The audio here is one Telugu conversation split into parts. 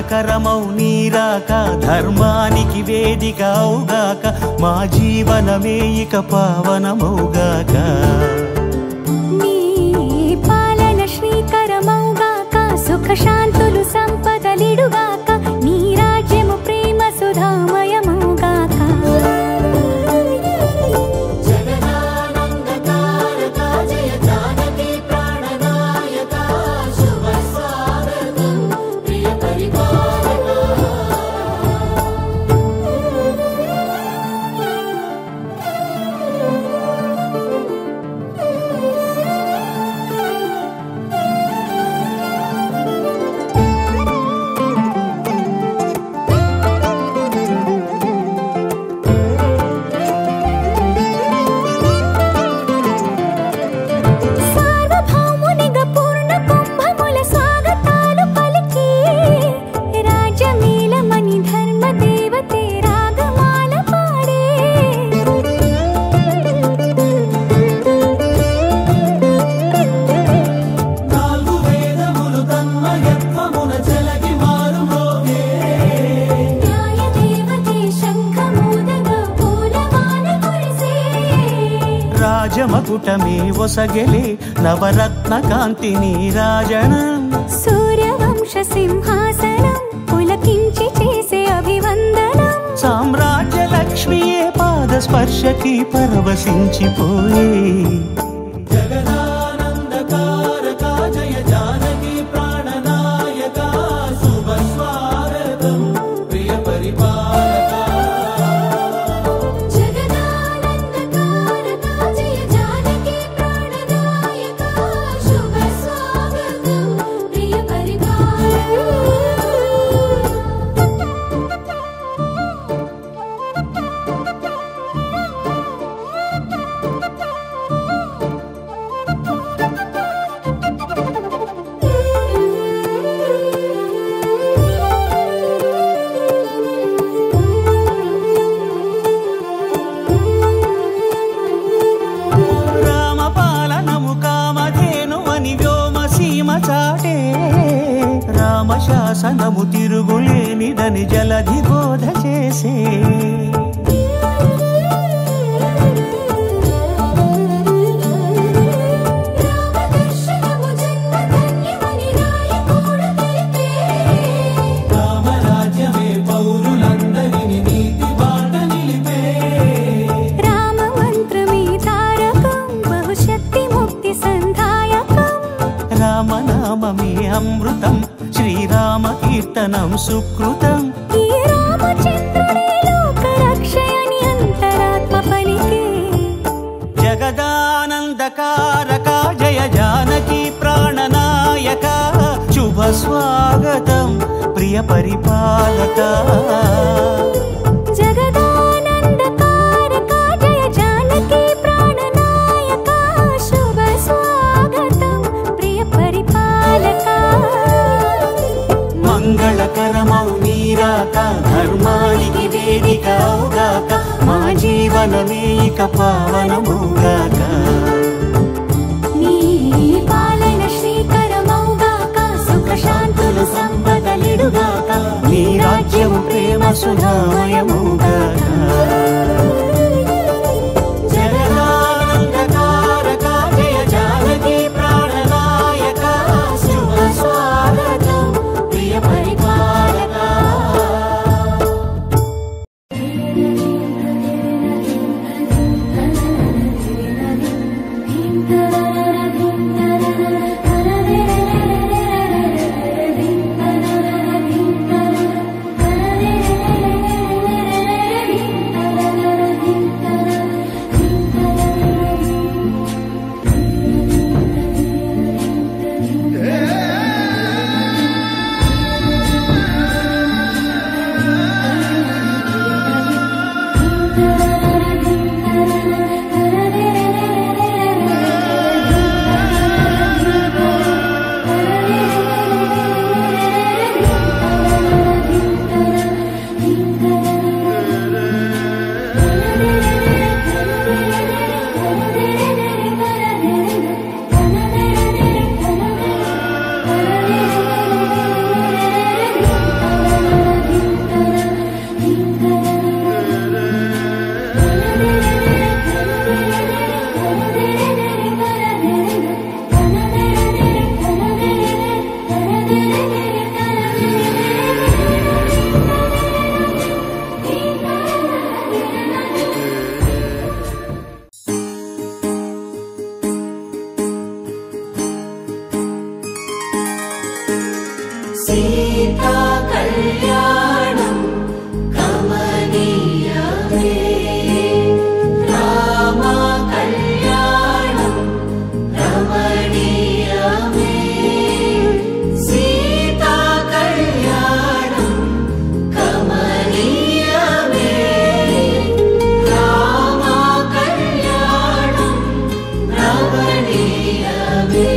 మంగళకరమౌ నీరాక ధర్మానికి వేదిక అవుగాక మా జీవనమే ఇక పావనమౌగాక నీ పాలన శ్రీకరమౌగాక సుఖ శాంతులు సంపదలిడుగాక నీ రాజ్యము ప్రేమ సుధామయమౌగాక రాజమకుటమే ఒసగెలే నవరత్న కాంతి నీరాజనం సూర్యవంశ సింహాసనం పులకించి చేసే అభివందనం సామ్రాజ్య లక్ష్మియే పాద స్పర్శకి పరవశించిపోయే జగదానందకారక జయ జానకి ప్రాణనాయక శుభ స్వాగతం ప్రియ పరిపాలక రామశాసనము తిరుగులేనిదని జలధి బోధ చేసే రామరాజ్యమే పౌరులందరినీ నీతి బాట నిలిపే రామ మంత్రమే తారకం బహుశక్తి ముక్తి సంధాయకం రామనామమే అమృతం శ్రీరామ కీర్తనం సుకృతం ఈ రామచంద్రుడే లోక రక్షయని అంతరాత్మ పలికే జగదానందకారక జయ జానకి ప్రాణనాయక శుభ స్వాగతం ప్రియ పరిపాలక జగదానందకారక జయ జానకి ప్రాణనాయక శుభ స్వాగతం ప్రియ పరిపాలక మంగళకరమౌ నీరాక ధర్మానికి వేదిక అవుగాక మా జీవనమే ఇక పావనమౌగాక నీ పాలన శ్రీకరమౌగాక సుఖ శాంతులు సంపదలిడుగాక నీ రాజ్యము ప్రేమ సుధామయమౌగాక జగదానందకారక జయ జానకి ప్రాణనాయక శుభ స్వాగతం ప్రియ పరిపాలక ధీం సీతా కళ్యాణం కమనీయమే రామ కళ్యాణం రమణీయమే సీతా కళ్యాణం కమనీయమే రామ కళ్యాణం రమణీయమే.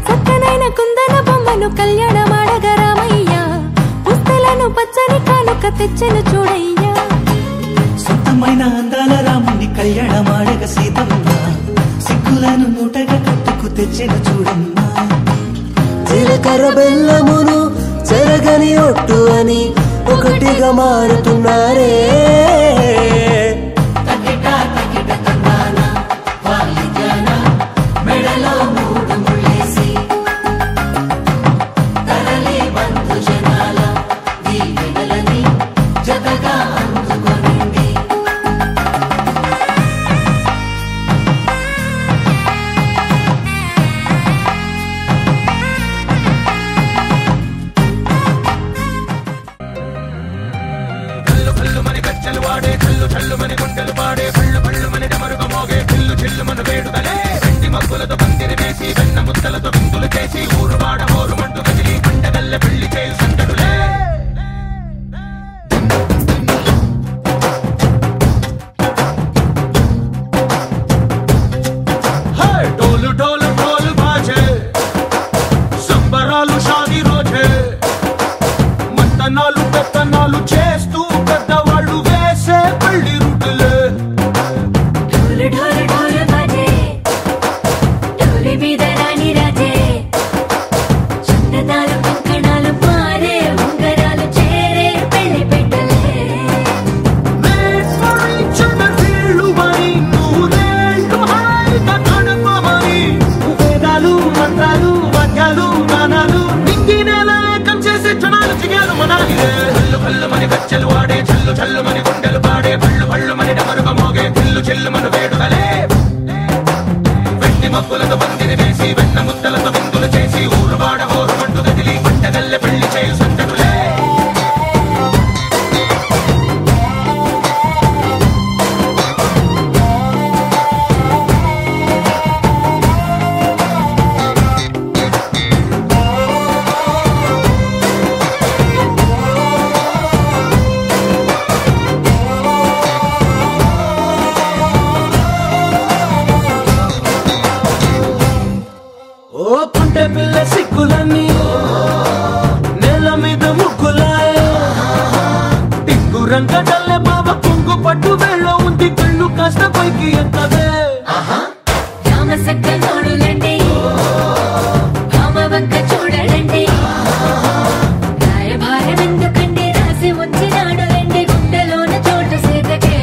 చక్కనైన కుందన బొమ్మను కళ్యాణమాడగ రామయ్య పుస్తలను పచ్చని కానుక తెచ్చెను చూడయ్యా. సొంతమైన అందాల రాముని కళ్యాణమాడగ సీతమ్మ సిగ్గులను మూటగా కట్టుకు తెచ్చిన చూడమ్మా. జీలకర్ర బెల్లమును చెరగని ఒట్టు అని ఒకటిగా మారుతున్నారే. మెడలో మూడు ముళ్ళేసి తరలి బంధు జనాల దీవెనలని జతగా అందుకొనింది. ढोल ढोल ढोल बाजे సంబరాలు షాదీ రోజే మంతనాలు పెత్తనాలు చేస్తూ పెద్దవాళ్ళు వేసే పల్లి రూటులే. ఢోలు ఢోలు ఢోలు బాజే ఢోలి మీద రాణి రాజే చందనాలు కంకణాలు మారే ఉంగరాలు చేరే పెళ్లి పెట్టలే. వీళ్ళు మరి నూరేళ్ళు హాయిగా గడపమని వేదాలు మంత్రాలు వాక్యాలు గానాలు నింగి నేల ఏకం చేసే క్షణాలు చిగాలు మనాలి. కళ్ళు కళ్ళు మని గజ్జలు వాడే చల్లు చల్లు మని గుండెలు పాడే పళ్ళు పళ్ళు మని డమరుగ మోగే చిల్లు చిల్లు మన వేడుకలే. వెండి మబ్బులతో పందిరి వేసి వెన్న ముద్దలతో విందులు చేసి ఊరు వాడ హోరు మంటు గదిలి పంటగల్లె పెళ్లి చేయు సంతడులే. ఓ పుంటె పిల్ల సిక్కులన్నీ నేల మీద ముగ్గులాయ టింగు రంగ డల్లె బాబ కుంగు పట్టు వెళ్ళ ఉంది కళ్ళు కాస్త పైకి ఎత్తదే. రామ సక్క నోడులండి రామ వంక చూడలండి రాయభారం ఎందుకండి రాసి ఉంచినాడు రండి గుండెలోన చోటు సీతకే.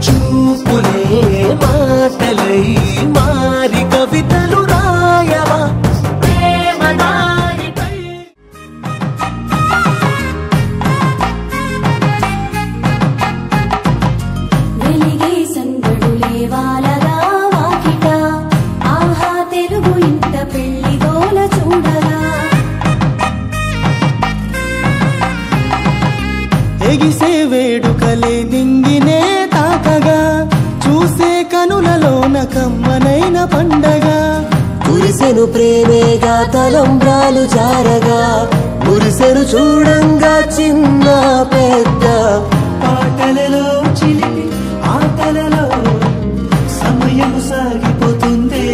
చూపులే మాటలై మారి కవితలు రాయవా. ప్రేమ దారిపై వెలిగే సందడులే వాలగా వాకిట ఆహా తెలుగు ఇంత పెళ్లి గోల చూడగా. ఎగిసే వేడుకలే దింగినే తాకగా చూసే కనులలోన కమ్మనైన పండగ. కురిసెను ప్రేమేగా తలంబ్రాలు జారగా మురిసెను చూడంగా చిన్న పెద్ద. పాటలలో చిలిపి ఆటలలో సమయం సాగిపోతుందే.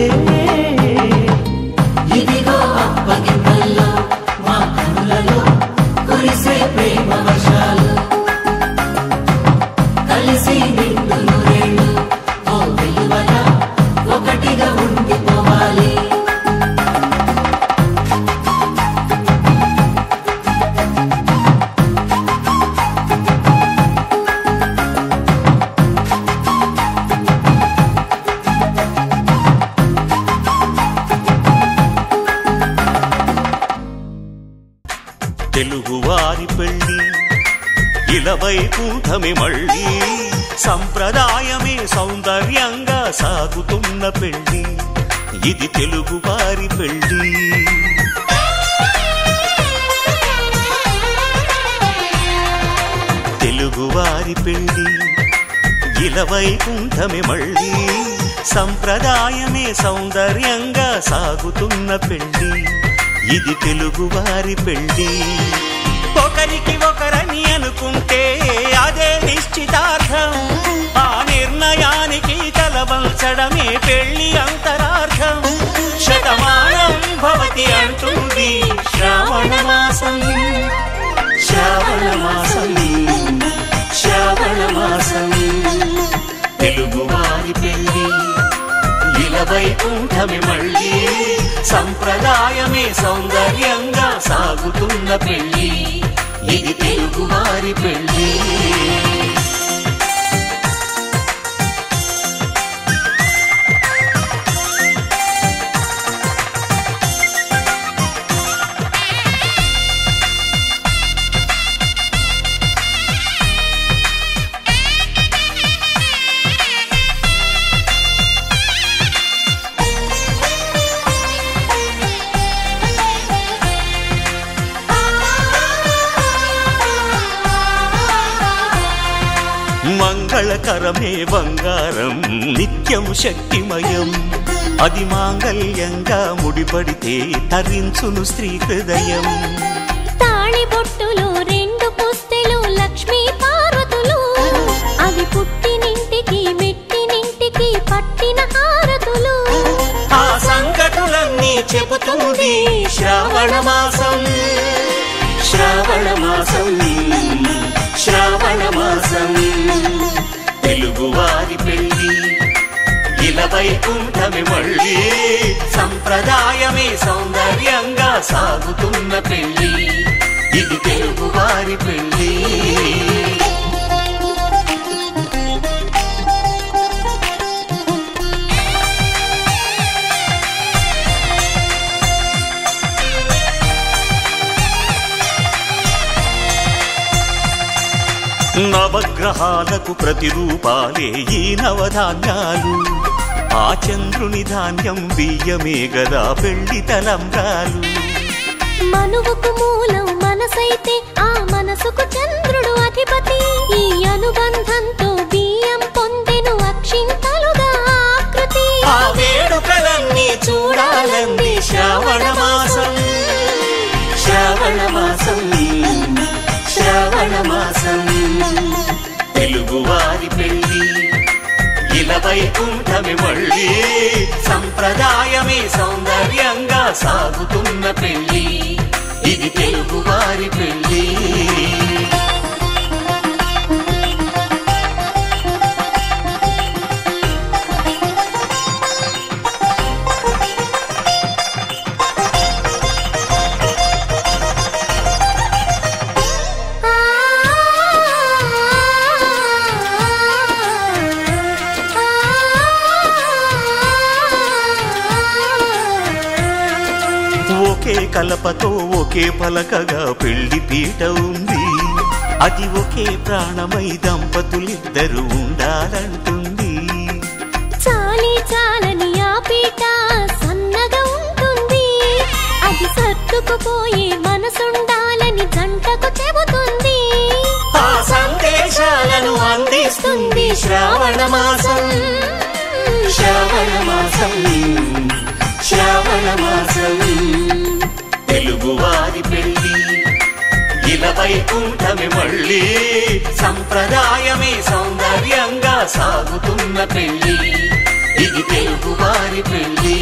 ఇదిగో అప్పగింతల్లో మా కనులలో కురిసే ప్రేమ వర్షాలు కలిసి నిండు నూరేళ్ళు ఓ వెలువల ఒకటిగా ఉండిపోవాలి. తెలుగువారి పెళ్ళి ఇలవైకుంఠమే మళ్ళీ సంప్రదాయమే సౌందర్యంగా సాగుతున్న పెళ్ళి ఇది తెలుగువారి పెళ్ళి తెలుగువారి పెళ్ళి ఇలవైకుంఠమే మళ్ళీ సంప్రదాయమే సౌందర్యంగా సాగుతున్న పెళ్ళి ఇది తెలుగువారి పెళ్ళి ఒకరికి ఒకరని అనుకుంటే అదే నిశ్చితార్థం ఆ నిర్ణయానికి తలవంచడమే పెళ్లి అంతరార్థం శతమానం భవతి అంటుంది శ్రావణ మాసం శ్రావణ మాసం శ్రావణ మాసం తెలుగువారి పెళ్ళి ఇలవైకుంఠమే మళ్ళీ సంప్రదాయమే సౌందర్యంగా సాగుతున్న పెళ్ళి ఇది తెలుగువారి పెళ్ళి మంగళకరమే బంగారం నిత్యం శక్తిమయం అది మాంగళ్యంగా ముడిపడితే తరించును స్త్రీ హృదయం తాళిబొట్టులో రెండు పుస్తెలు లక్ష్మీ పార్వతులు అవి పుట్టినింటికి మెట్టినింటికి పట్టిన హారతులు ఆ సంకటులన్నీ చెబుతుంది శ్రావణ మాసం శ్రావణ మాసం శ్రావణ మాసం తెలుగువారి పెళ్ళి ఇలవైకుంఠమే మళ్ళీ సంప్రదాయమే సౌందర్యంగా సాగుతున్న పెళ్ళి ఇది తెలుగువారి పెళ్ళి నవగ్రహాలకు ప్రతిరూపాలే ఈ నవధాన్యాలు ఆ చంద్రుని ధాన్యం బియ్యమే గదా పెళ్లి తలంబ్రాలు మనువుకు మూలం మనసైతే ఆ మనసుకు చంద్రుడు అధిపతి ఈ అనుబంధంతో బియ్యం పొందెను అక్షింతలుగా ఆకృతి ఆ వేడుకలన్నీ చూడాలంది శ్రావణ మాసం శ్రావణ మాసం శ్రావణ మాసం తెలుగువారి పెళ్ళి ఇలవైకుంఠమే మళ్ళీ సంప్రదాయమే సౌందర్యంగా సాగుతున్న పెళ్ళి ఇది తెలుగువారి పెళ్ళి ఒకే కలపతో ఒకే పలకగా పెళ్లి పీట ఉంది అది ఒకే ప్రాణమై దంపతులిద్దరు ఉండాలంటుంది చాలి చాలని ఆ పీట సన్నగా ఉంటుంది అది సర్దుకుపోయే మనసుండాలని జంటకు చెబుతుంది ఆ సందేశాలను అందిస్తుంది శ్రావణ మాసం శ్రావణ మాసం శ్రావణ మాసం తెలుగువారి పెళ్ళి ఇలవైకుంఠమే మళ్ళీ సంప్రదాయమే సౌందర్యంగా సాగుతున్న పెళ్ళి ఇది తెలుగువారి పెళ్ళి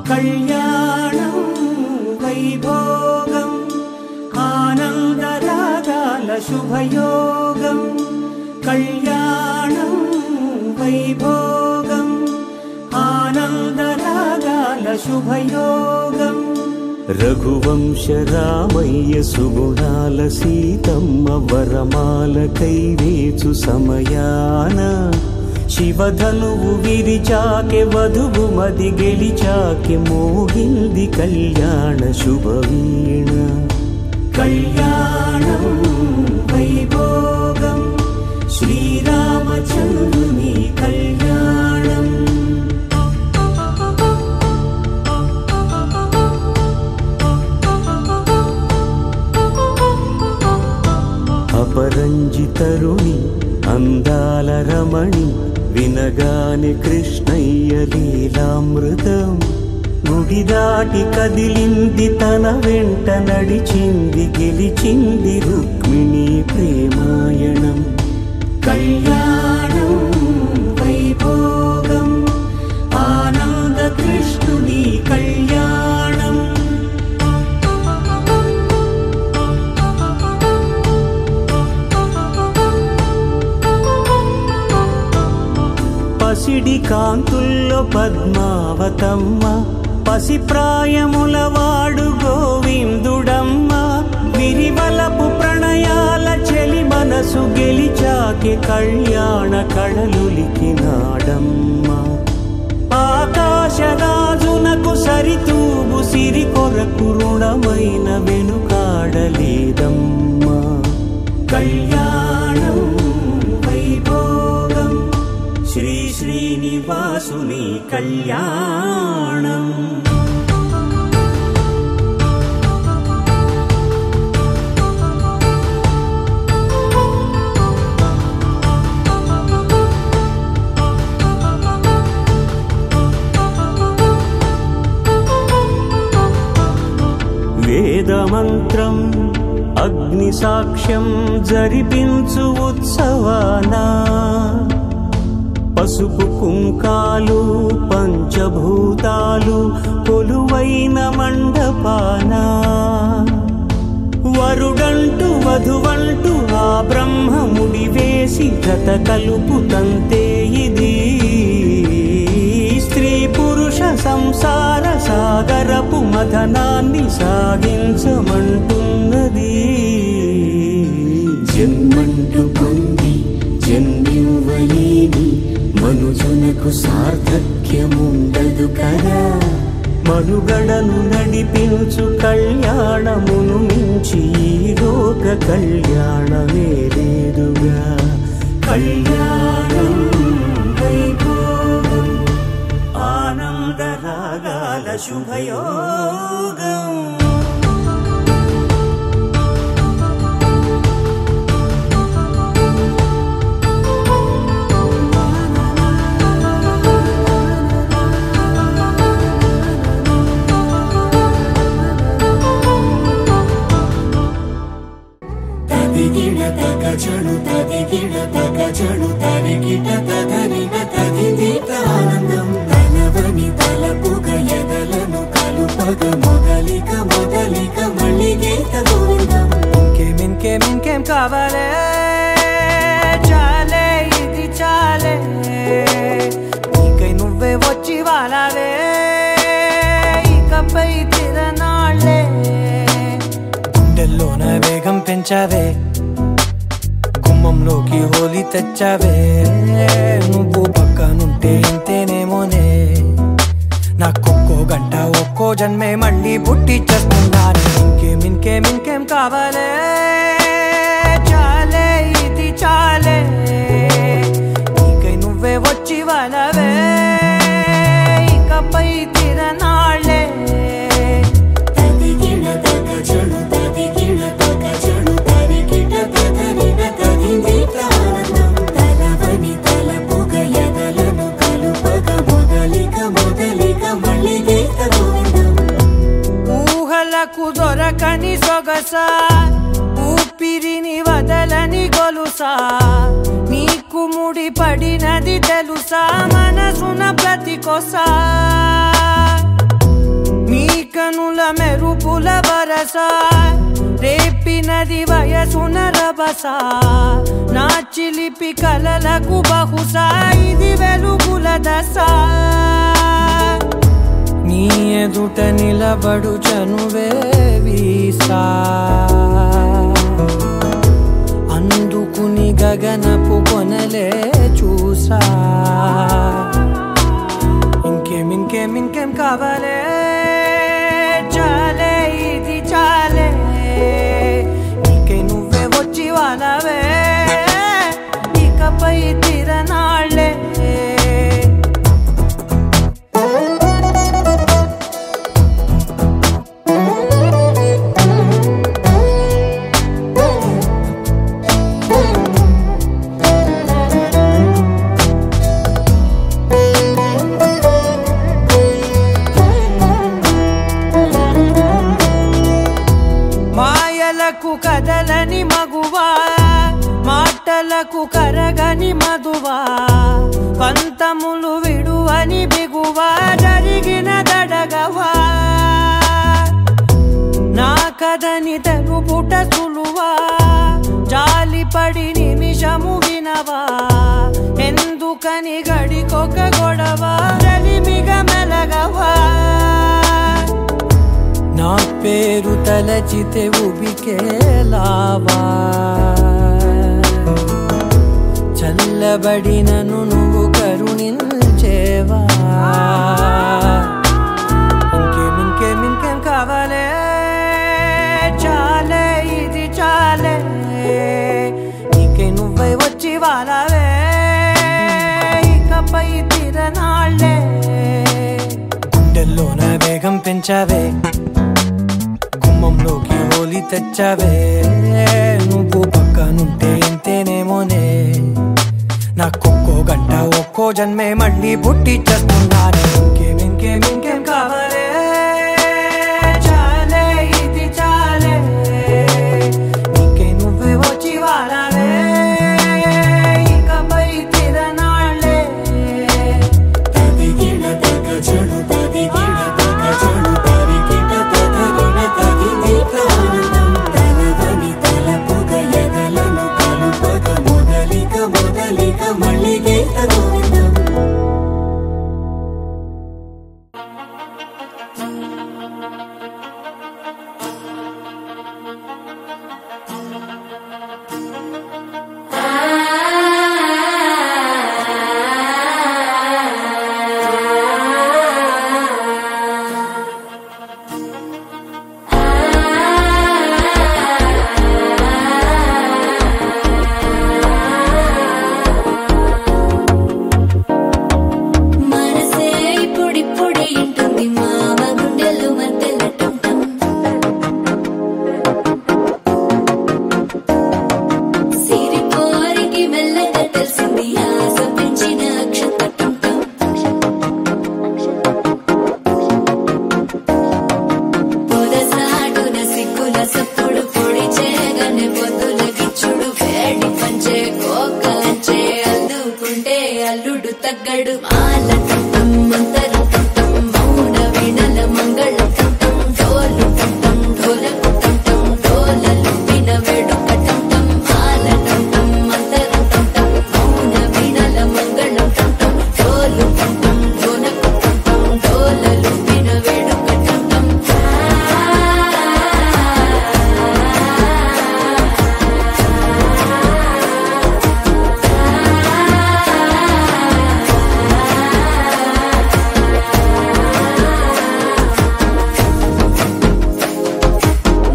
కళ్యాణం వైభోగం శుభయోగం కళ్యాణం వైభోగం ఆనందరాగాల శుభయోగం రఘువంశ రామయ్య సుగుణాల సీతమ్మ వరమాల కైవేచు సమయాన శివధనువు విరిచాకె వధువు మది గెలిచాకె మోగింది కళ్యాణ శుభవీణ కళ్యాణం వైభోగం శ్రీరామచంద్రుని కళ్యాణం అపరంజితరుణి అందాల రమణి వినగాని కృష్ణయ్య లీలామృతం గుడి దాటి కదిలింది తన వెంట నడిచింది గెలిచింది రుక్మిణి ప్రేమాయణం కళ్యాణం వైభోగం ఆనంద కృష్ణుని కళ్యాణం పసిడి కాంతుల్లో పద్మావతమ్మ పసిప్రాయముల వాడు గోవిందుడమ్మ విరివలపు ప్రణయాల చెలి మనసు గెలిచాకే కళ్యాణ కళలులికినాడమ్మ ఆకాశరాజునకు సరితూగు సిరి కొరకు రుణమైన వెనుకాడలేదమ్మా కళ్యాణం వైభోగం శ్రీ శ్రీనివాసుని కళ్యాణం వేదమంత్రం అగ్ని సాక్ష్యం జరిపించు ఉత్సవానా పసుపు కుంకాలు పంచభూతాలు కొలువైన మండపానా వరుడంటూ వధువంటూ ఆ బ్రహ్మముడి వేసి జత కలుపుతంతే ఇది స్త్రీ పురుష సంసార సాగరపు మథనాన్ని సాగించమంటున్నది జన్మంటూ పొంది జన్మివ్వలేని మనుజునకు సార్థక్యముండదు కదా మనుగడను నడిపించు కళ్యాణమును మించి ఈ లోక కళ్యాణమే లేదుగా కళ్యాణం వైభోగం ఆనందరాగాల శుభయోగం తగచడు తదిగిడ తగచడు తరిగిట తగనిన తదిదీత ఆనందం తలవని తలపుగ ఎదలను కలుపగ మొదలిక మొదలిక మళ్ళీ గీత గోవిందం ఇంకేం కావాలే చాలే ఇది చాలే నీకై నువ్వే వచ్చి వాలావే ఇకపై తిరనాళ్ళే గుండెల్లోన వేగం పెంచావే గుమ్మంలోకి హోలీ తెచ్చావే నువ్వు పక్కనుంటే ఇంతేనేమోనే నాకొక్కో గంట ఒక్కో జన్మే మళ్ళీ పుట్టి చేస్తున్నాను ఇంకేం కావాలే చాలే ఇది చాలే నీకై నువ్వే వచ్చి వాళ్ళవే ఇకపై తిరనాళ్ళే ఊహలకు దొరకని సొగస ఊపిరిని వదలని గొలుసా నీకు ముడి పడినది తెలుసా మనసున ప్రతి కొసా నీ కనుల మెరుపుల వరస రేపినది వయసున రభస నా చిలిపి కలలకు బహుశా ఇది వెలుగుల దశ నీ ఎదుట నిలబడు చనువే వీసా అందుకుని గగనపు కొనలే చూసా ఇంకేం కావాలే చాలే ఇది చాలే నీకే నువ్వే వచ్చి వాలవే ఇకపై తిరనాళ్ళే కదలని మగువా మాటలకు కరగని మధువా పంతములు విడువని బిగువా జరిగిన దడగవా నా కదని తెలుపుట సులువా జాలిపడి నిమిషము వినవా ఎందుకని గడికొక గొడవ రలిమిగ మెలగవా నా పేరు తలచితే ఉబికేలావా చల్లబడినను నువ్వు కరుణించేవా ఇంకేం కావాలే చాలే ఇది చాలే నీకే నువ్వై వచ్చి వాలవే ఇకపై తిరనాళ్ళే గుండెల్లోన వేగం పెంచావే గుమ్మంలోకి హోలీ తెచ్చావే నువ్వు పక్కనుంటే ఇంతేనేమోనే నాకొక్కో గంట ఒక్కో జన్మే మళ్ళీ పుట్టి చేస్తున్నానే ఇంకేం కావాలే చాలే ఇది చాలే నీకే నువ్వే వచ్చి వాలవే ఇకపై తిరనాళ్ళే తదిగిన తగజడు తదిగిన తగజడు తరిగిన తగరిన తగిదీత ఆనందం తలవని తలపుగ ఎదలను కలుపగ మొదలిక మళ్ళీ గీత గోవిందం మనసే ఇప్పుడిప్పుడే ఇంటుంది మామ గుండెలు మధ్యలటం సిరిపోరికి మెల్లగా తెలిసింది ఆశ పెంచిన అక్షతటం పొదసాటున సిగ్గుల సప్పుడు పొడి చేయగానే పొద్దుల గిచ్చుడు వేడి పంచే కోకలంచే అల్లుకుంటే అల్లుడు తగ్గడు మాల టంటం మంతరు టంటం మౌన వీణల మంగళ టంటం డోలు టంటం ఢోలకు టంటం డోలలు విన వేడుక టంటం మాల టంటం మంతరు టంటం మౌన వీణల మంగళ టంటం డోలు టంటం ఢోలకు టంటం డోలలు విన వేడుక టంటం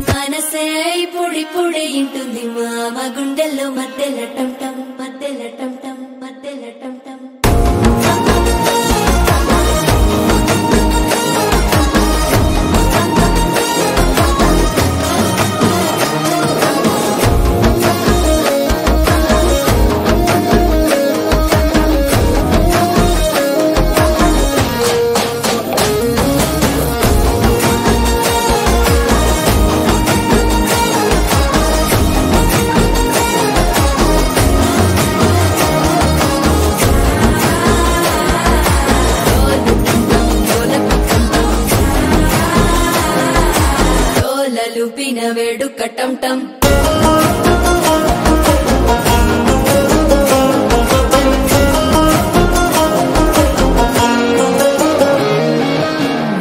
మనసే ఇప్పుడిప్పుడే ఇంటుంది మామ గుండెల్లో మధ్యలటం మధ్యలటం మధ్యలటం డోలలు పిన వేడుక టం టం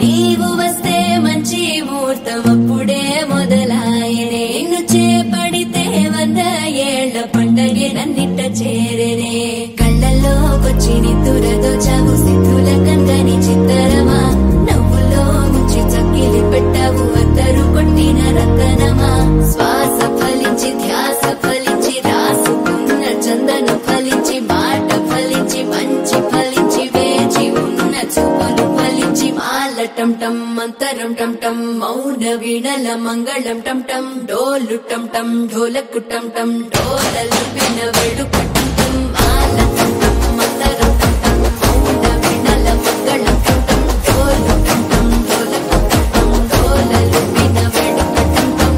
నీవు వస్తే మంచి ముహూర్తం అప్పుడే మొదలాయనే నిన్ను చేపడితే 100 ఏళ్ల పండగే నన్నిట్ట చేరేనే కళ్ళల్లోకొచ్చి నిద్దురదో చావు సిద్ధుల కందని చిత్తరమా నవ్వులో ముంచి చక్కిలి పెట్టావు అద్దరు కొట్టిన రతనమా శ్వాస ఫలించి ధ్యాస ఫలించి రాసుకున్న చందను ఫలించి మాట ఫలించి మంచి ఫలించి వేచి ఉన్న చూపులు ఫలించి మాల టం టం మంతరం టం టం మౌన వీణల మంగళం టం టం డోలు టం టం ఢోలకు టం టం డోలలు పిన వేడుక టం టం మాల టం టం మంతరం టం టం మౌన వీణల మంగళం టం టం డోలు టం టం ఢోలకు టం టం డోలలు పిన వేడుక టం టం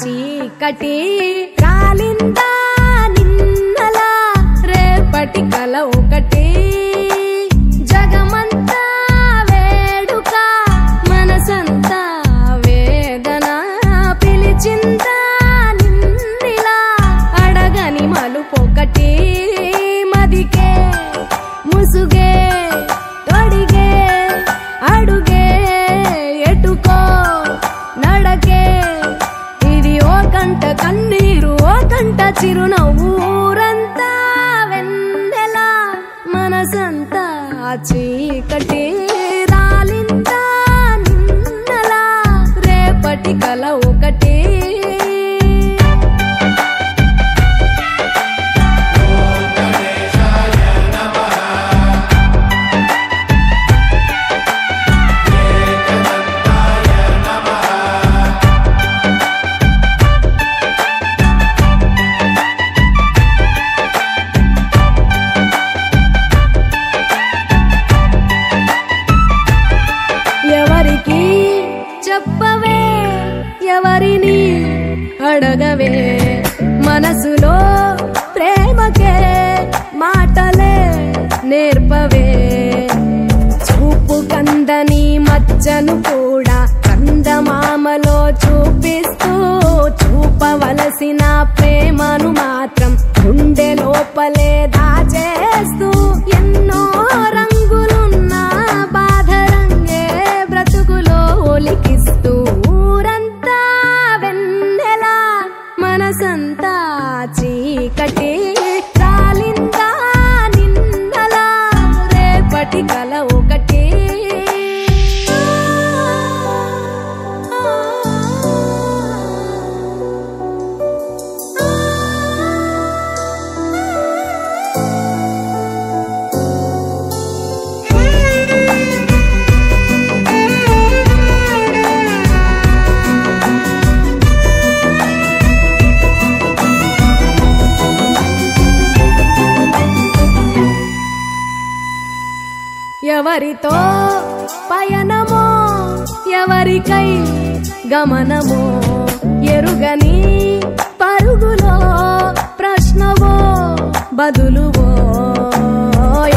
చీకటి రాలిందా నిన్నలా రేపటి కల ఒకటి జగమంతా వేడుక మనసంతా వేదన పిలిచిందా నిన్నిలా అడగని మలుపొకటి మదికే ముసుగే తొడిగే అడుగే ఎటుకో నడకే కంట కన్నీరు ఓ కంట చిరునవ్వు ఊరంతా వెన్నెల మనసంతా చీకటి రాలిందా నిన్నలా రేపటి కల ఒకటి చెప్పవే ఎవరిని అడగవే మనసులో ప్రేమకే మాటలే నేర్పవే చూపు కందని మచ్చను కూడా కందమామలో చూపిస్తూ చూపవలసిన ప్రేమను మాత్రం గుండె లోపలే దాచేస్తూ ఎన్నో రంగులున్న బాధ రంగే బ్రతుకులో ఒలికిస్తూ ఊరంతా వెన్నెల మనసంతా చీకటి రాలిందా నిన్నలా రేపటి కల ఒకటి ఎవరితో పయనమో ఎవరికై గమనమో ఎరుగని పరుగులో ప్రశ్నవో బదులువో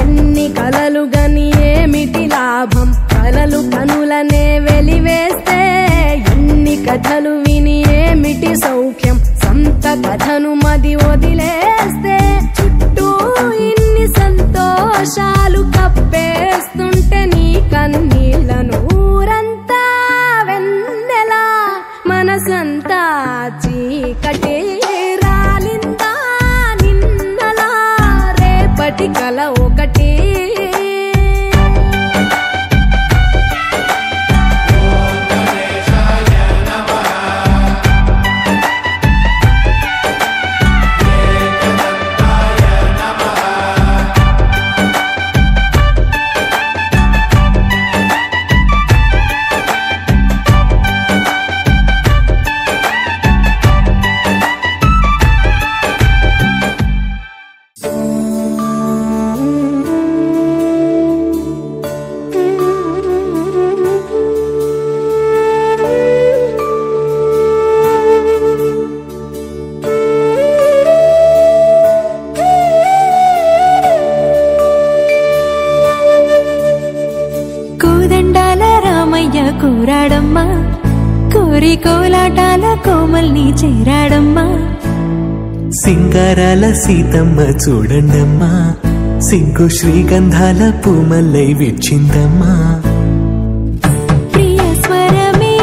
ఎన్ని కలలు గని ఏమిటి లాభం కలలు కనులనే వెలివేస్తే ఎన్ని కథలు విని ఏమిటి సౌఖ్యం సంత కథను మది వదిలేస్తే చుట్టూ ఇన్ని సంతోషాలు కప్పేస్తుంటే నీ కన్నీళ్లను ఊరంతా వెన్నెల మనసంతా చీకటి రాలిందా కల ఒకటే కూరాడమ్మా కోరి కోలాటాల కోమల్ని చేరాడమ్మా సింగారాల సీతమ్మ చూడండమ్మా సింగు శ్రీగంధాల పూమల్లై విచ్చిందమ్మా ప్రియ స్వరమే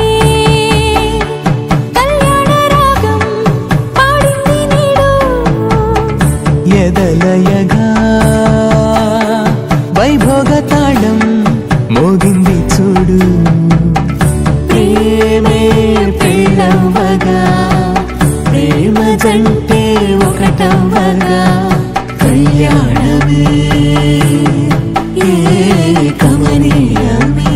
కళ్యాణ రాగం పాడింది నీడు ఎదలయగా వైభోగ తాళం మోగింది చూడు ప్రేమే పెళ్ళవ్వగా ప్రేమ జంటే ఒకటవ్వగా కళ్యాణమే కమనీయమే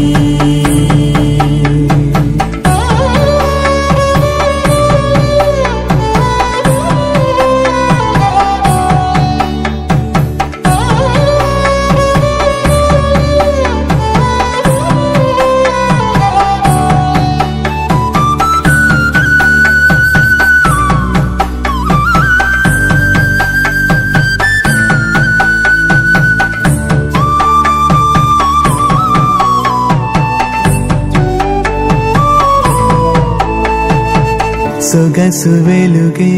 సొగసు వెలుగే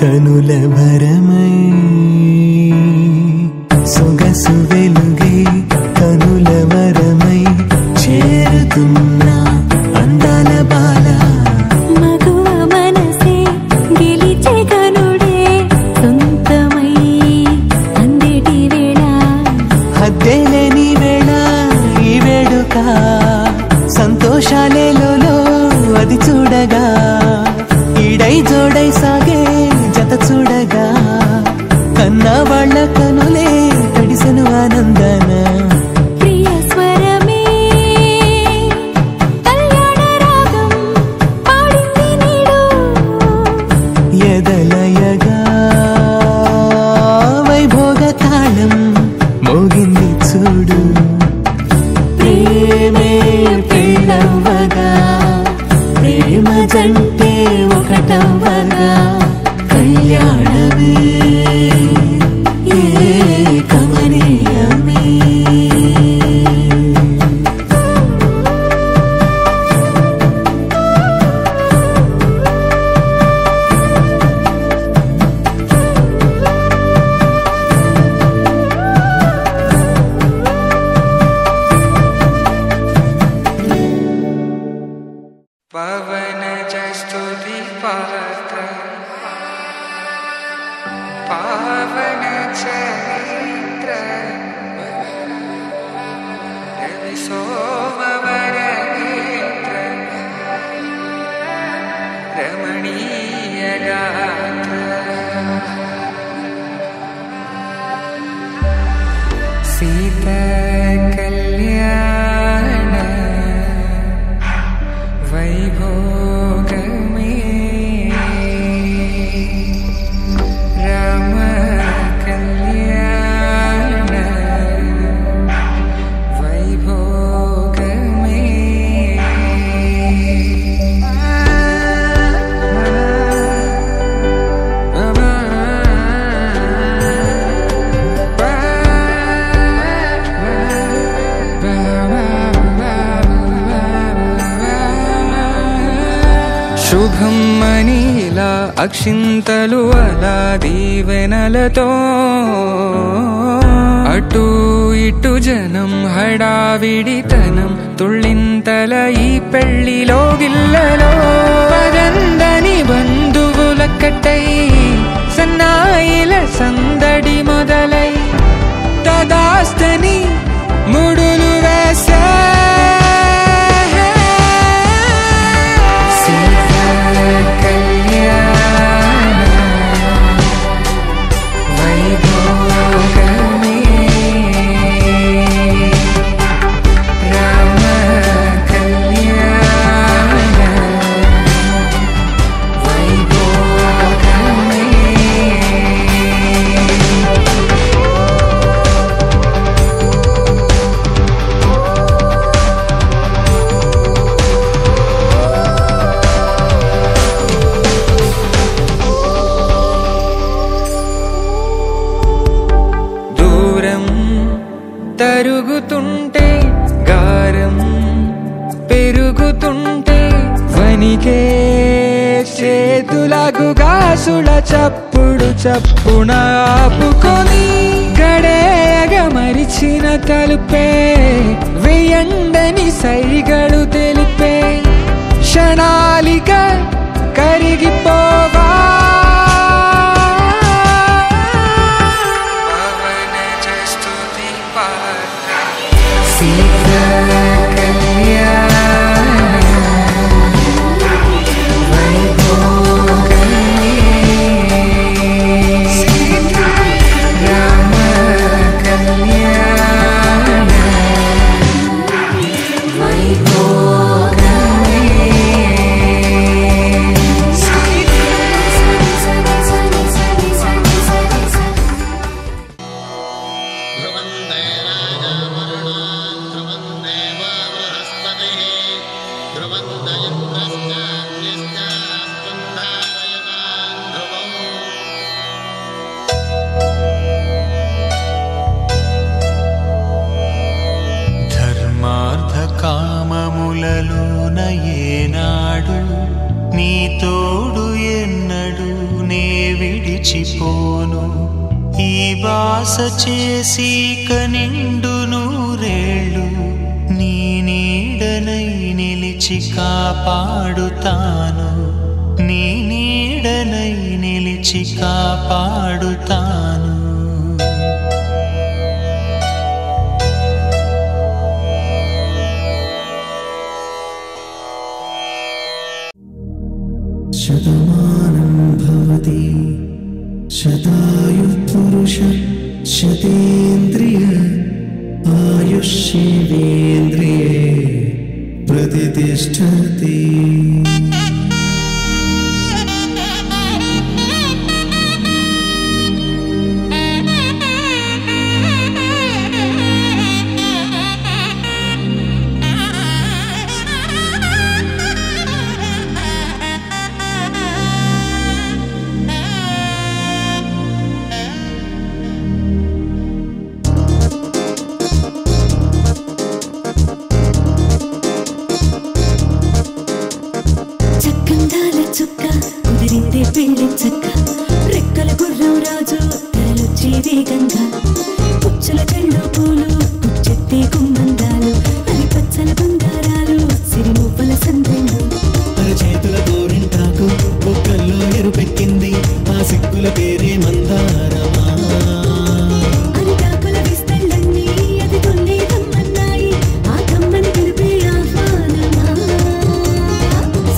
కనుల భరమై సొగసు వెలుగే కనుల వరమై చేరుతున్నా అందాల బాల మగువ మనసే గెలిచే కనుడే సొంతమై అందేటి వేళ హద్దేలేని వేళ ఈ వేడుక సంతోషాలేలో అది చూడగా ఈడై జోడై సాగే జత చూడగా కన్నా వాళ్ళ కనులే తడిసెను ఆనందన ప్రియ స్వరమే కళ్యాణ రాగం పాడింది నీడు ఎదలయగా వైభోగ తాళం మోగింది చూడు ప్రేమే పెళ్ళవ్వగా ప్రేమ జంటే ఒకటవ్వగా కళ్యాణమే కమనీయమే పవన జస్తుతి పాత్ర పావన చరిత్ర రవి సోమవర నేత్ర రమణీయ గాత్ర సీత కళ్యాణ వైభోగమే రామ కళ్యాణ వైభోగమే శుభం మనీలా అక్షింతలు అలా దీవెనలతో అటు ఇటు జనం హడావిడితనం తుళ్ళింతల ఈ పెళ్లిలో గిల్లలో పదందని బంధువుల కట్టై సన్నాయిల సందడి గాసుల చప్పుడు చప్పున ఆపుకొని గడేగ మరిచిన తలుపే వేయండని సైగడు తెలిపే క్షణాలిక కరిగిపోవా కామములలోన ఏనాడు నీ తోడు ఎన్నడు నే విడిచిపోను ఈ బాస చేసి కనిండు నూరేళ్ళు నీ నీడనై నిలిచి కాపాడుతాను నీ నీడనై నిలిచి కాపాడుతాను శతమానం భవతి శతాయు పురుష శతేంద్రియ ఆయుష్యేంద్రియే ప్రతిష్టతి పెళ్లి చక్క రెక్కల గుర్రం రాజు తరలొచ్చి వేగంగా పుచ్చల చెళ్ళు పూలు పుచ్చెత్తి గుమ్మందాలు అని పచ్చల బంగారాలు సిరిమువ్వల సందెళ్ళు చేతుల గోరింటాకు బొక్కల్లో ఎరుపెక్కింది ఆ సిగ్గుల పేరే మందారమా అరిటాకుల విస్తళ్ళన్నీ అది కొన్నే కమ్మన్నాయి ఆ కమ్మని పిలిపే ఆహ్వానమా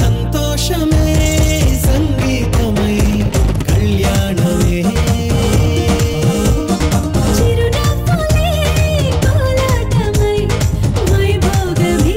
సంతోషమే సంగీతమై కళ్యాణమే చిరునవ్వులే కోలాటమై వైభోగమే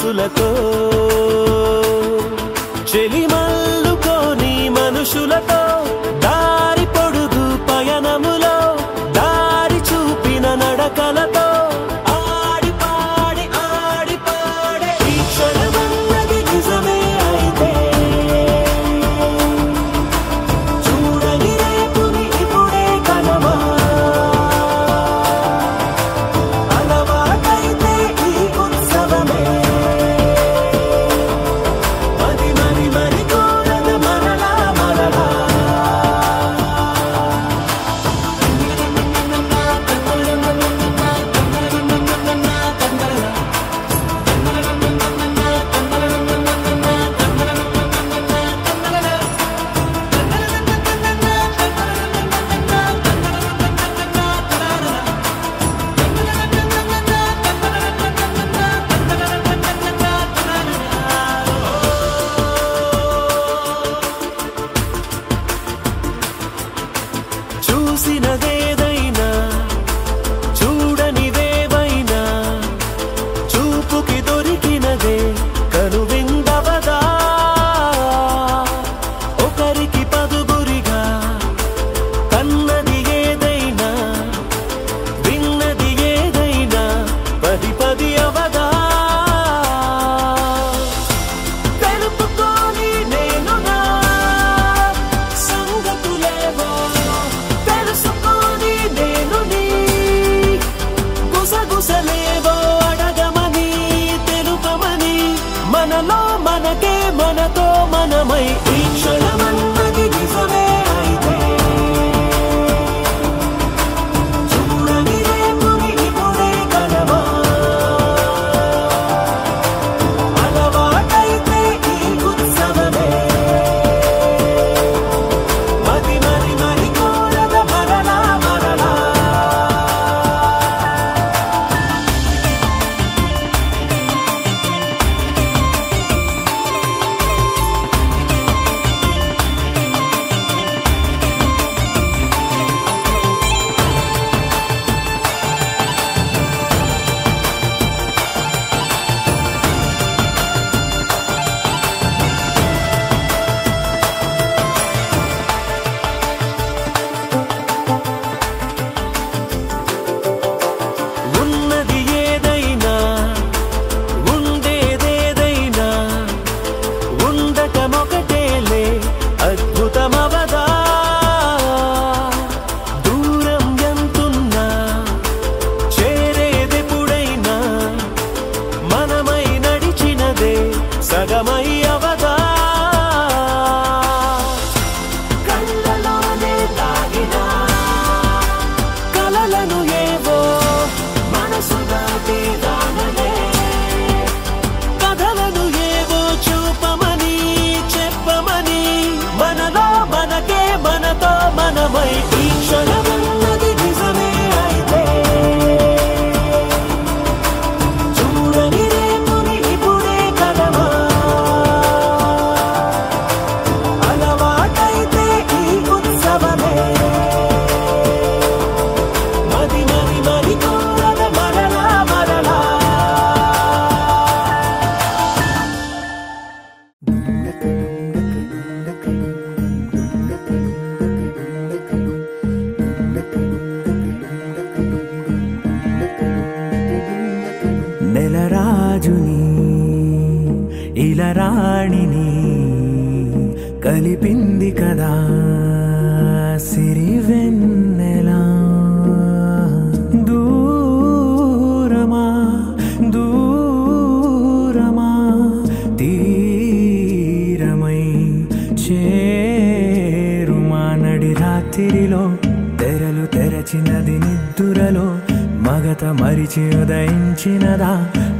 మనసులతో చెలిమల్లుకోని మనుషులతో దారి పొడుగు పయనములో దారి చూపిన నడకలతో ఆడి పాడి ఈ క్షణమన్నది నిజమే అయితే చూడని రేపుని ఇప్పుడే కనమా అలవాటైతే ఈ ఉత్సవమే మరి కోరద మరలా మరలా చూసినదేదైనా చూడనివేవైనా చూపుకి దొరికినదే కనువిందవదా ఒకరికి పదుగురిగా కన్నది ఏదైనా విన్నది ఏదైనా పది అవదా తెలుపుకోని నేను నా సంగతులేవో తెలుసుకొని నేను నీ గుసగుసలేవో అడగమని తెలుపమని మనలో మనకే మనతో మనమై ఈ క్షణమన్నది నిజమే అయితే చూడని రేపుని ఇప్పుడే కనమా అలవాటైతే ఈ ఉత్సవమే మరి కోరద మరలా మరలా ఉన్నది ఏదైనా ఉండేదేదైనా ఉండటమొకటేలే అద్భుతమవదా దూరం ఎంతున్నా చేరేదెప్పుడైనా మనమై నడిచినదే సగమై అవదా కళ్ళలోనే దాగినా కలలను ఏవో మనసు దాటి రానలే కథలను ఏవో చూపమని చెప్పమని మనలో మనకే మనతో మనమై ఈ క్షణమన్నది నిజమే అయితే చూడని రేపుని ఇప్పుడే కనమా అలవాటైతే ఈ ఉత్సవమే మరి కోరద మరలా మరలా నెలరాజుని ఇలరాణిని కలిపింది కదా సిరివెన్నెలా దూరమా దూరమా తీరమై చేరుమా నడి రాత్రిలో తెరలు తెరచినది నిద్దురలో మగత మరిచి ఉదయించినదా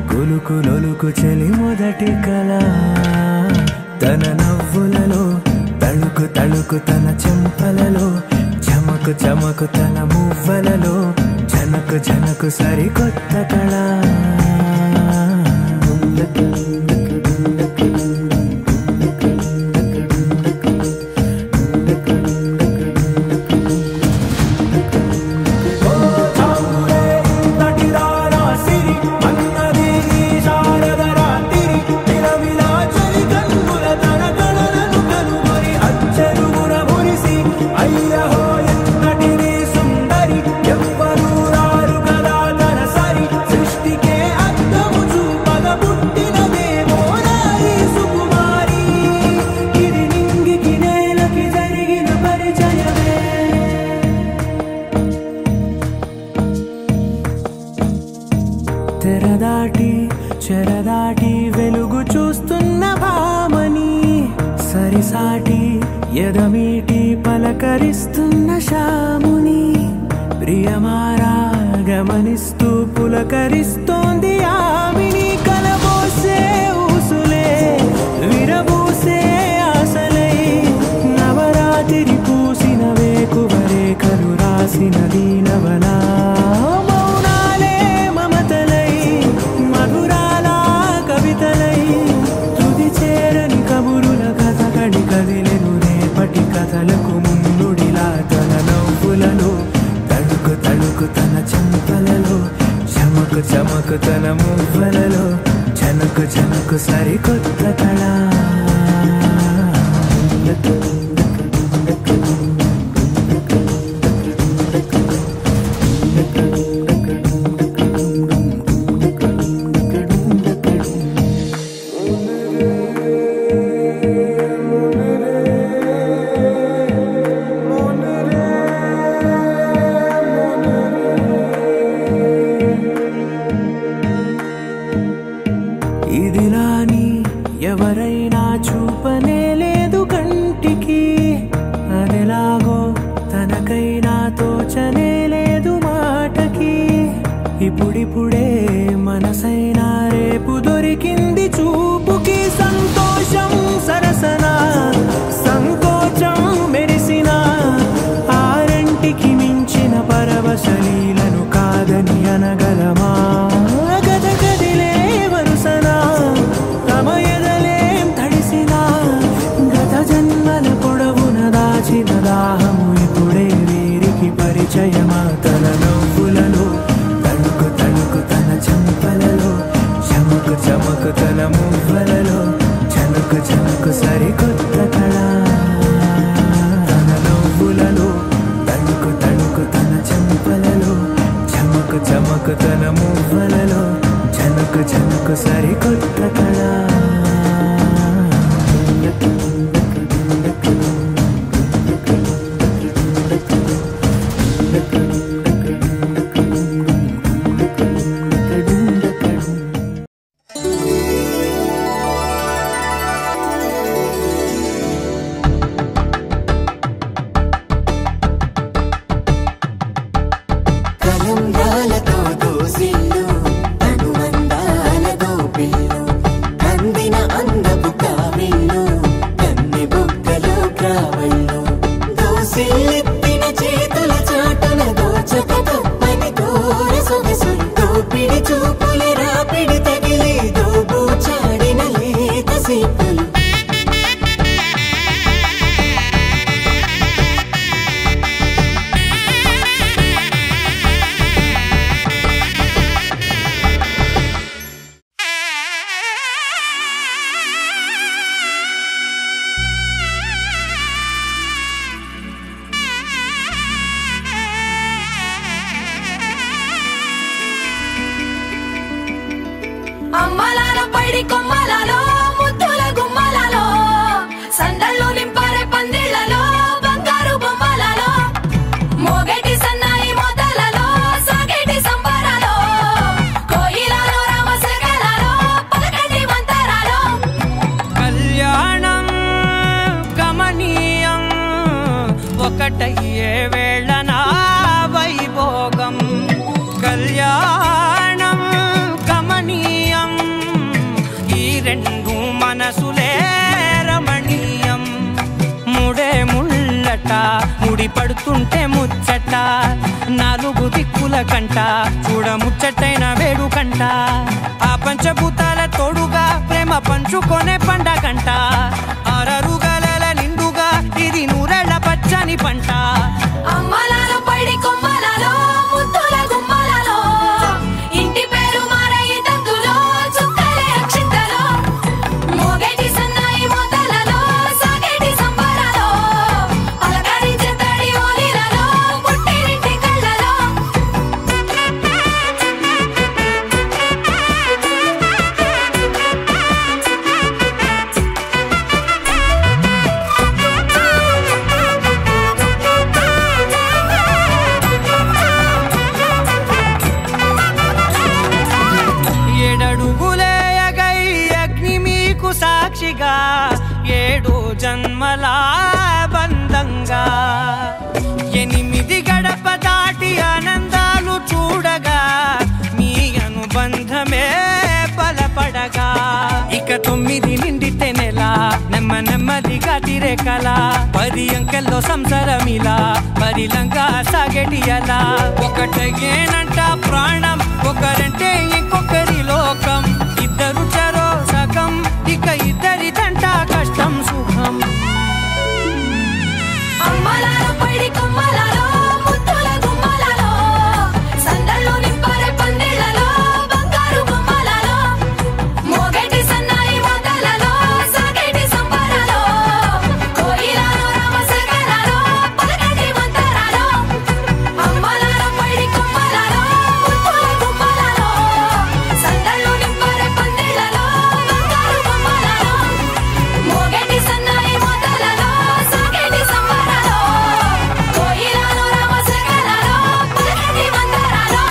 కులుకులొలుకు చెలి మొదటి కళ తన నవ్వులలో తళుకు తళుకు తన చెంపలలో చమకు చమకు తన మువ్వలలో జనకు జనకు సరికొత్త కళ శారద రాత్రి సాటి ఎదమీటి పలకరిస్తున్న శాముని ప్రియమారా గమనిస్తూ పులకరిస్తోంది ఆమిని కలబోసే ఊసులే విరబూసే ఆశలై నవరాత్రి పూసిన వేకువరేఖలు రాసిన దీనవలా మౌనాలే మమతలై మధురాల కవితలై తుది చేరని కబురుల కథ కడి కదిలెను రేపటి కథలకు ముందుడిలా తన నవ్వులలో తడుకు తడుకు తన చెంపలలో చమకు చమకు తన మువ్వలలో చనుకు చనుకు సరికొత్త కళ ఇదిలాని ఎవరైనా చూపనే లేదు కంటికి అదెలాగో తనకైనా తోచనే లేదు మాటకి ఇప్పుడిప్పుడే మనసైనా రేపు దొరికింది చూపుకి సంతోషం సరసన సంకోచం మెరిసిన ఆరంటికి మించిన పరవశలీలను కాదని అనగలమా గద గదిలే వరుసనా తమ ఎదలేం తడిసినా గత జన్మల పొడవున దాచిన దాహము ఇప్పుడే వీరికి పరిచయమా తన నవ్వులలో తణుకు తణుకు తన చెంపలలో చమకు చమకు తన మువ్వలలో చనుకు చనుకు సరికొత్త కళ తన నవ్వులలో తణుకు తణుకు తన చెంపలలో చమకు చమకు తన మువ్వలలో చనుకు చనుకు సరికొత్త కళ కలంబ్రాలతో దోసిల్లు అనువందాలతో పిల్లు అందిన అందపు కావిళ్ళు కన్నె బొగ్గలో క్రావళ్ళు దోసిల్లెత్తిన చేతుల చాటున దోచక తప్పని దూర సొగసులు దోపిడి చూపుల రాపిడి తగిలి దోబూచాడిన లేత సీపులు అమ్మలాలో పైడి కొమ్మలలో ముద్దుల గుమ్మలలో సందళ్ళు నింపారే పందిళ్లలో బంగారు బొమ్మలలో మోగేటి సన్నాయి మోతలలో సాగేటి సంబరాలో కోయిలలో రామశకలలో పలకటి మంతరాలో కళ్యాణం గమనీయం ఒకటయ్యే వేళ నా వైభోగం కళ్యాణం గమనీయం ఈ రెండు మనసులే రమణీయం ముడే ముళ్ళట ముడి పడుతుంటే ముచ్చట నాలుగు దిక్కుల కంట చూడ ముచ్చటైన వేడుకంట ఆ పంచభూతాల తోడుగా ప్రేమ పంచుకొనే పండగంట అరరుగల నిండుగా ఇది నూరెళ్ళ పచ్చని పంట అమ్మలాలో పైడి కొమ్మలలో ముద్దుల గుమ్మలలో ఇంటి పేరు మారయి తంతులో చుక్కలే అక్షింతలో మోగేటి సన్నాయి మోతలలో సాగేటి సంబరాలో పలకరించే తడి ఓలిలలో పుట్టినింటి కళ్ళలో నెమ్మదిగా తిరే కళ 10 అంకెల్లో సంసారమిలా పరిలంగా సాగేటియలా ఒకటేనంట ప్రాణం ఒకరంటే ఇంకొకరి లోకం ఇద్దరు చరో సగం ఇక ఇద్దరిదంట కష్టం సుఖం అమ్మలారో పడి కొమ్మలారో ముత్తుల గుమ్మలారో సందల్లో నింపరే పందిళ్ళలో బంగారు గుమ్మలారో మోగేటి సన్నాయి మోతలలో సాగేటి సంబరాలో కోయిలారో రామశేఖరారో పలకటి మంతరాలో అమ్మలారో పడి కొమ్మలారో ముత్తుల గుమ్మలారో సందల్లో నింపరే పందిళ్ళలో బంగారు గుమ్మలారో మోగేటి సన్నాయి మోతలలో సాగేటి సంబరాలో కోయిలారో రామశేఖరారో పలకటి మంతరాలో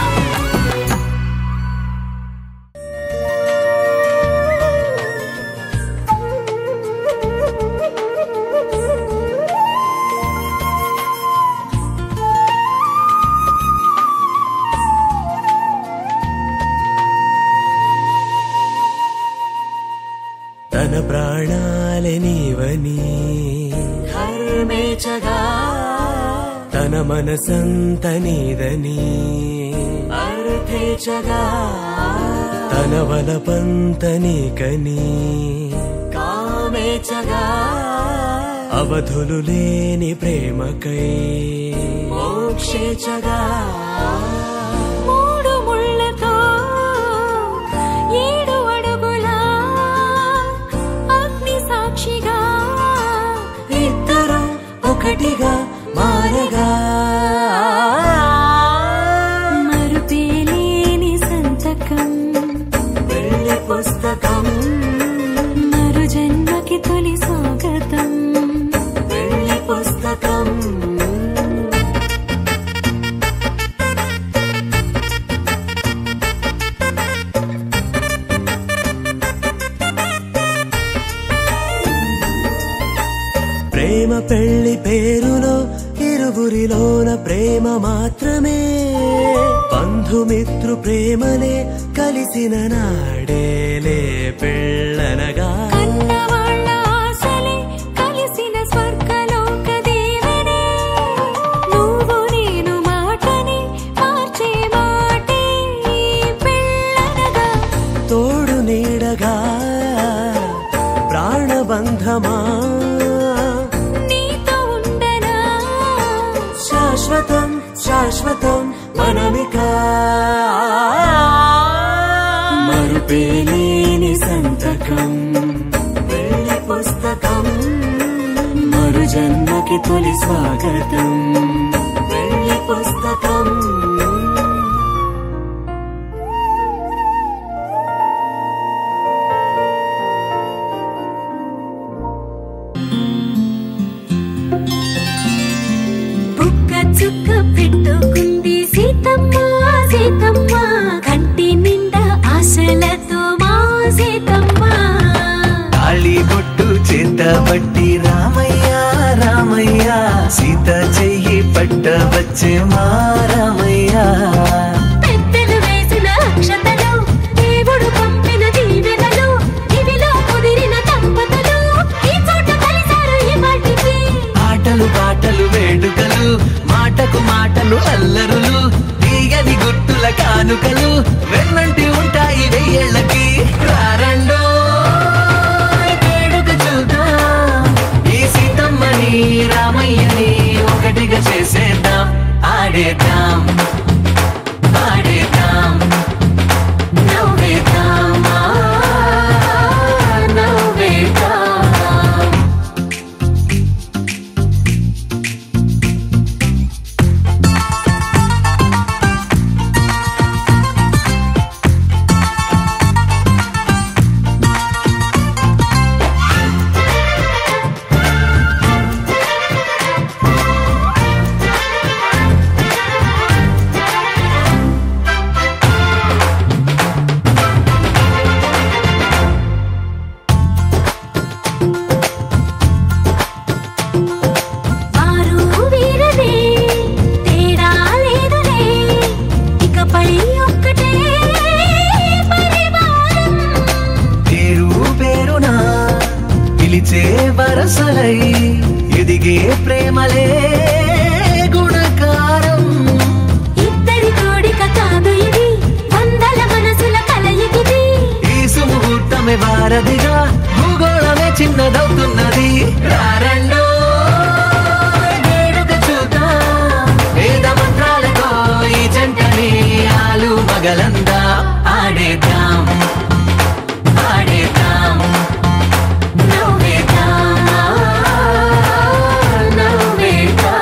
తన ప్రాణాలే నీవని హర్మేచగా తన మనసంత నీదని అర్థేచగా తన వలపంత నీకని కామేచగా అవధులు లేని ప్రేమకై మోక్షేచగా మూడు ముళ్ళతో 7 అడుగుల అగ్ని సాక్షిగా ఇద్దరు ఒకటిగా మారగా మరుపేలేని సంతకం వెళ్ళి పుస్తకం మరు జన్మకి తొలి స్వాగతం వెళ్ళి పుస్తకం ప్రేమ పెళ్లి పేరులో ఇరువురిలోన ప్రేమ మాత్రమే బంధుమిత్రు ప్రేమలే కలిసిన నాడేలే పెళ్ళనగా కన్నవాళ్ళ ఆశలే కలిసిన స్వర్గలోక దేవనే నువ్వు నేను మాటని మార్చే మాటే పెళ్ళనగా తోడు నీడగా ప్రాణబంధమా నీతో ఉండనా శాశ్వతం శాశ్వతం మనమిక మరుపేలేని సంతకం వెళ్ళి పుస్తకం మరు జన్మకి తొలి స్వాగతం వెళ్ళి పుస్తకం బుక్క చుక్క పెట్టుకుంది సీతమ్మ సీతమ్మ కంటి నిండా ఆశలతో మా సీతమ్మ తాళి బొట్టు చేతబట్టి రామయ్య రామయ్య సీత చెయ్యి పట్ట వచ్చే మా రామయ్య పెద్దలు వేసిన అక్షతలు దేవుడు పంపిన దీవెనలు ఇవిలో కుదిరిన దంపతులు ఈ చోట కలిసారు ఈ వాటికి ఆటలు పాటలు వేడుకలు మాటకు మాటలు అల్లరులు తీయని గుర్తుల కానుకలు వెన్నంటి ఉంటాయి 1000 ఏళ్ళకి రారండో వేడుక చూద్దాం ఈ సీతమ్మని రామయ్యని ఒకటిగా చేసేద్దాం ఆడేద్దాం ఆడేద్దాం నవ్వేద్దాం నవ్వేద్దాం కలిగే ప్రేమలే గుణకారం. ఇద్దరి కోడిక కాదు ఇది, వందల మనసుల కలయికిది. ఈ సుముహూర్తమే వారధిగా, భూగోళమే చిన్నదవుతున్నది. రారండో వేడుక చూద్దాం, వేద మంత్రాలతో ఈ జంటని ఆలు మగలందా ఆడేద్దాం ఆడేద్దాం నవ్వేద్దాం నవ్వేద్దాం.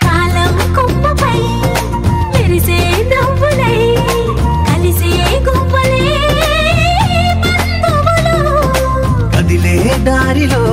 కాలం కొమ్మపై మెరిసే నవ్వులై కలిసే గువ్వలే బంధువులు. కదిలే దారిలో